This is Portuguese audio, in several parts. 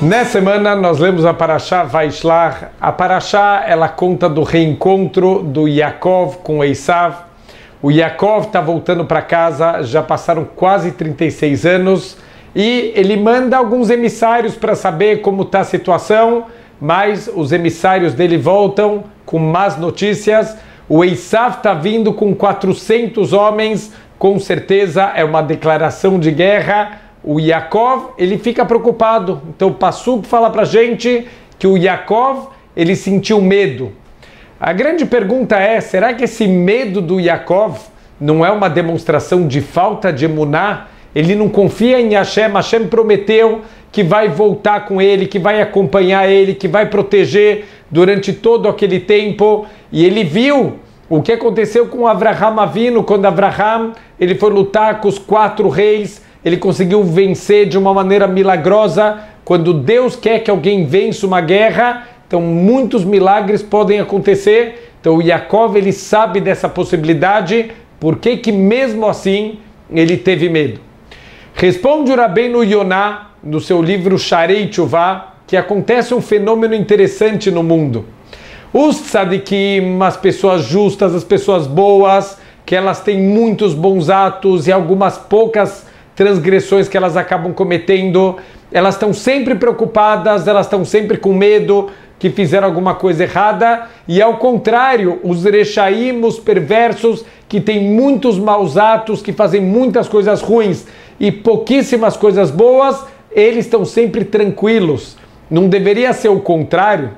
Nessa semana nós lemos a Parashá Vaishlach. A Parashá, ela conta do reencontro do Yaakov com Esav. O Yaakov está voltando para casa, já passaram quase 36 anos, e ele manda alguns emissários para saber como está a situação, mas os emissários dele voltam com más notícias. O Esav está vindo com 400 homens, com certeza é uma declaração de guerra. O Yaakov, ele fica preocupado. Então o Passuco fala para a gente que o Yaakov, ele sentiu medo. A grande pergunta é, será que esse medo do Yaakov não é uma demonstração de falta de emuná? Ele não confia em Hashem. Hashem prometeu que vai voltar com ele, que vai acompanhar ele, que vai proteger durante todo aquele tempo. E ele viu o que aconteceu com Avraham Avinu, quando Avraham ele foi lutar com os 4 reis. Ele conseguiu vencer de uma maneira milagrosa. Quando Deus quer que alguém vença uma guerra, então muitos milagres podem acontecer. Então o Yaakov, ele sabe dessa possibilidade. Por que que mesmo assim ele teve medo? Responde o Rabbeinu Yonah no seu livro Sharei Tshuvah que acontece um fenômeno interessante no mundo. Os tzadikim, as pessoas justas, as pessoas boas, que elas têm muitos bons atos e algumas poucas transgressões que elas acabam cometendo, elas estão sempre preocupadas, elas estão sempre com medo que fizeram alguma coisa errada, e ao contrário, os rechaim, os perversos, que têm muitos maus atos, que fazem muitas coisas ruins e pouquíssimas coisas boas, eles estão sempre tranquilos. Não deveria ser o contrário?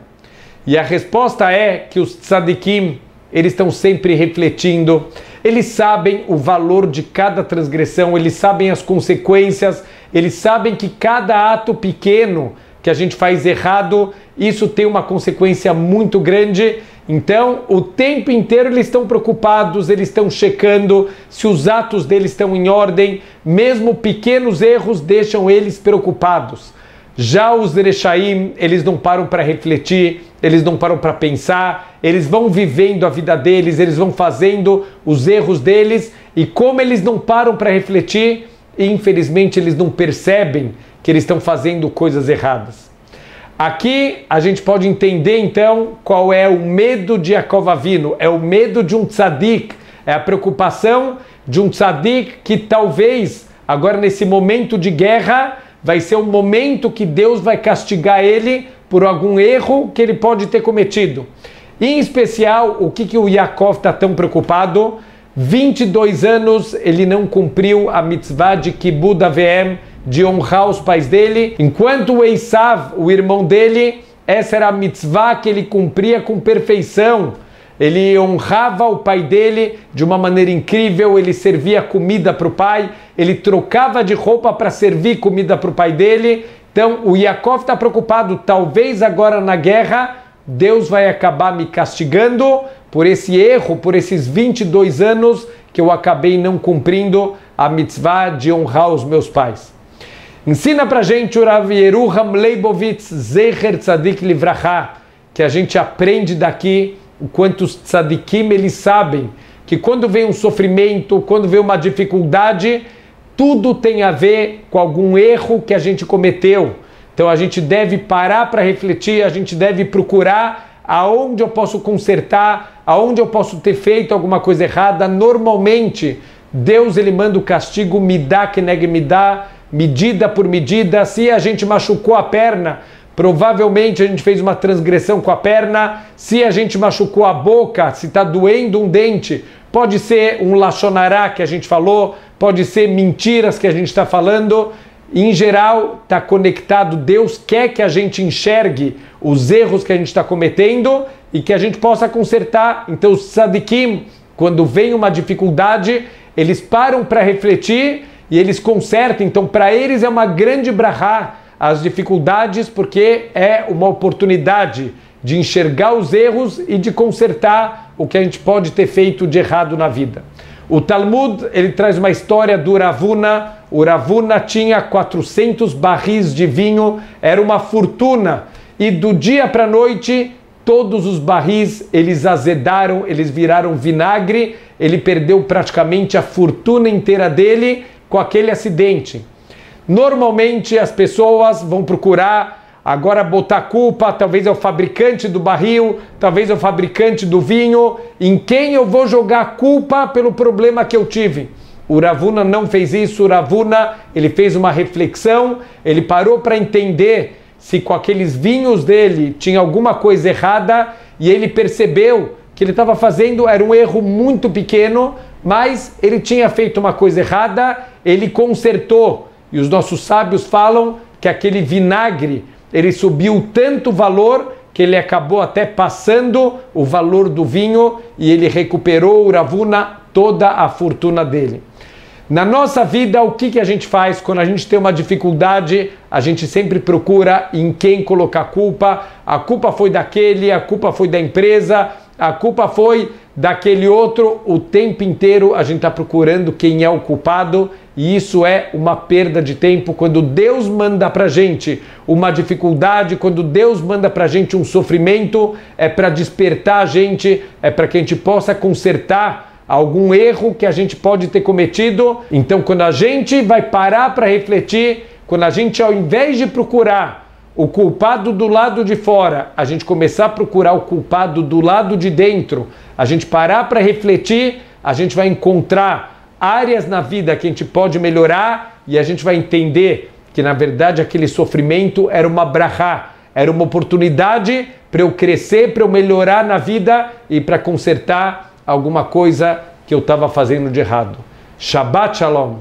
E a resposta é que os tzadikim, eles estão sempre refletindo, eles sabem o valor de cada transgressão, eles sabem as consequências, eles sabem que cada ato pequeno que a gente faz errado, isso tem uma consequência muito grande. Então, o tempo inteiro eles estão preocupados, eles estão checando se os atos deles estão em ordem, mesmo pequenos erros deixam eles preocupados. Já os rechaim, eles não param para refletir, eles não param para pensar, eles vão vivendo a vida deles, eles vão fazendo os erros deles, e como eles não param para refletir, infelizmente eles não percebem que eles estão fazendo coisas erradas. Aqui a gente pode entender então qual é o medo de Yaakov Avinu, é o medo de um tzadik, é a preocupação de um tzadik que talvez agora nesse momento de guerra vai ser o momento que Deus vai castigar ele por algum erro que ele pode ter cometido. Em especial, o que o Yaakov está tão preocupado? 22 anos ele não cumpriu a mitzvah de Kibud Avim, de honrar os pais dele, enquanto o Esav, o irmão dele, essa era a mitzvah que ele cumpria com perfeição. Ele honrava o pai dele de uma maneira incrível, ele servia comida para o pai, ele trocava de roupa para servir comida para o pai dele. Então o Yaakov está preocupado, talvez agora na guerra Deus vai acabar me castigando por esse erro, por esses 22 anos que eu acabei não cumprindo a mitzvah de honrar os meus pais. Ensina para a gente o Rav Yeruham Leibovitz, Zecher Tzadik Livracha, que a gente aprende daqui o quanto os tzadikim eles sabem que quando vem um sofrimento, quando vem uma dificuldade, tudo tem a ver com algum erro que a gente cometeu. Então a gente deve parar para refletir, a gente deve procurar aonde eu posso consertar, aonde eu posso ter feito alguma coisa errada. Normalmente, Deus ele manda o castigo midá keneg midá, medida por medida. Se a gente machucou a perna, provavelmente a gente fez uma transgressão com a perna. Se a gente machucou a boca, se está doendo um dente, pode ser um lashon hará que a gente falou, pode ser mentiras que a gente está falando. Em geral, está conectado. Deus quer que a gente enxergue os erros que a gente está cometendo e que a gente possa consertar. Então os tzadikim, quando vem uma dificuldade, eles param para refletir e eles consertam. Então para eles é uma grande brachá as dificuldades, porque é uma oportunidade de enxergar os erros e de consertar o que a gente pode ter feito de errado na vida. O Talmud, ele traz uma história do Ravuna. O Ravuna tinha 400 barris de vinho, era uma fortuna, e do dia para a noite todos os barris eles azedaram, eles viraram vinagre, ele perdeu praticamente a fortuna inteira dele com aquele acidente. Normalmente as pessoas vão procurar agora botar culpa, talvez é o fabricante do barril, talvez é o fabricante do vinho, em quem eu vou jogar culpa pelo problema que eu tive? O Rav Huna não fez isso. O Rav Huna, ele fez uma reflexão, ele parou para entender se com aqueles vinhos dele tinha alguma coisa errada, e ele percebeu que ele estava fazendo, era um erro muito pequeno, mas ele tinha feito uma coisa errada, ele consertou. E os nossos sábios falam que aquele vinagre, ele subiu tanto valor que ele acabou até passando o valor do vinho, e ele recuperou, o Rav Huna, toda a fortuna dele. Na nossa vida, o que a gente faz quando a gente tem uma dificuldade? A gente sempre procura em quem colocar culpa. A culpa foi daquele, a culpa foi da empresa, a culpa foi daquele outro. O tempo inteiro a gente está procurando quem é o culpado, e isso é uma perda de tempo. Quando Deus manda para a gente uma dificuldade, quando Deus manda para a gente um sofrimento, é para despertar a gente, é para que a gente possa consertar algum erro que a gente pode ter cometido. Então, quando a gente vai parar para refletir, quando a gente, ao invés de procurar o culpado do lado de fora, a gente começar a procurar o culpado do lado de dentro, a gente parar para refletir, a gente vai encontrar áreas na vida que a gente pode melhorar, e a gente vai entender que, na verdade, aquele sofrimento era uma brachá, era uma oportunidade para eu crescer, para eu melhorar na vida e para consertar alguma coisa que eu estava fazendo de errado. Shabbat Shalom.